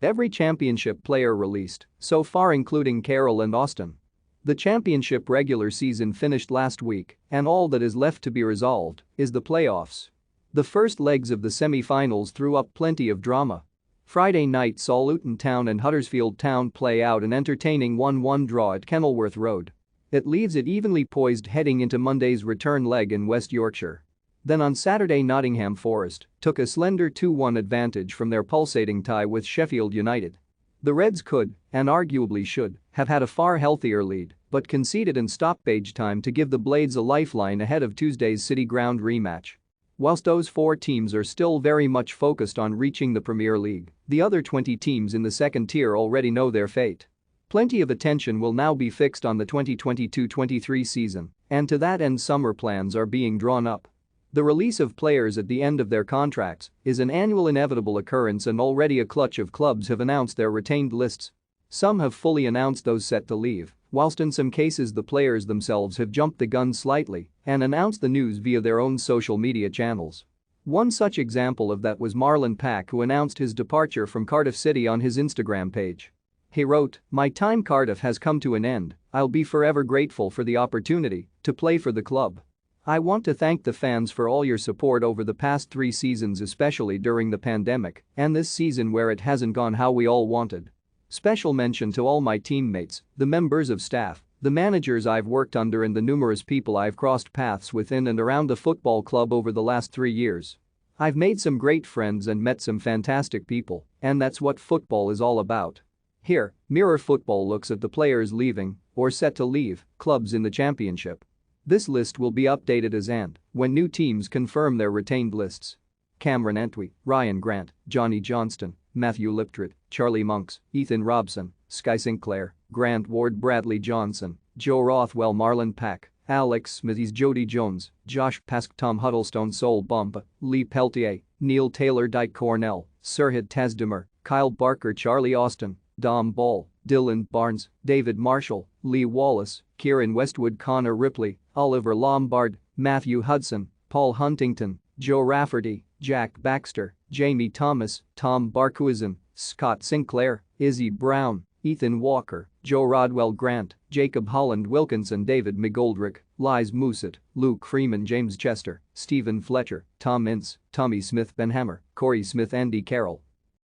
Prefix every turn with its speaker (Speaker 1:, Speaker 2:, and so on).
Speaker 1: Every championship player released, so far including Carroll and Austin. The championship regular season finished last week, and all that is left to be resolved is the playoffs. The first legs of the semi-finals threw up plenty of drama. Friday night saw Luton Town and Huddersfield Town play out an entertaining 1-1 draw at Kenilworth Road. It leaves it evenly poised heading into Monday's return leg in West Yorkshire. Then on Saturday Nottingham Forest took a slender 2-1 advantage from their pulsating tie with Sheffield United. The Reds could, and arguably should, have had a far healthier lead but conceded in stoppage time to give the Blades a lifeline ahead of Tuesday's City Ground rematch. Whilst those four teams are still very much focused on reaching the Premier League, the other 20 teams in the second tier already know their fate. Plenty of attention will now be fixed on the 2022-23 season, and to that end summer plans are being drawn up. The release of players at the end of their contracts is an annual inevitable occurrence, and already a clutch of clubs have announced their retained lists. Some have fully announced those set to leave, whilst in some cases the players themselves have jumped the gun slightly and announced the news via their own social media channels. One such example of that was Marlon Pack, who announced his departure from Cardiff City on his Instagram page. He wrote, "My time Cardiff has come to an end. I'll be forever grateful for the opportunity to play for the club. I want to thank the fans for all your support over the past 3 seasons, especially during the pandemic and this season where it hasn't gone how we all wanted. Special mention to all my teammates, the members of staff, the managers I've worked under and the numerous people I've crossed paths with in and around the football club over the last 3 years. I've made some great friends and met some fantastic people, and that's what football is all about." Here, Mirror Football looks at the players leaving or set to leave clubs in the championship. This list will be updated as and when new teams confirm their retained lists. Cameron Entwistle, Ryan Grant, Johnny Johnston, Matthew Liptrot, Charlie Monks, Ethan Robson, Sky Sinclair, Grant Ward, Bradley Johnson, Joe Rothwell, Marlon Pack, Alex Smithies, Jody Jones, Josh Pask, Tom Huddlestone, Sol Bumpa, Lee Peltier, Neil Taylor, Dyke Cornell, Serhid Tasdemir, Kyle Barker, Charlie Austin, Dom Ball, Dylan Barnes, David Marshall, Lee Wallace, Kieran Westwood, Connor Ripley, Oliver Lombard, Matthew Hudson, Paul Huntington, Joe Rafferty, Jack Baxter, Jamie Thomas, Tom Barkhuizen, Scott Sinclair, Izzy Brown, Ethan Walker, Joe Rodwell Grant, Jacob Holland Wilkinson, David McGoldrick, Liz Musset, Luke Freeman, James Chester, Stephen Fletcher, Tom Ince, Tommy Smith, Ben Hammer, Corey Smith, Andy Carroll,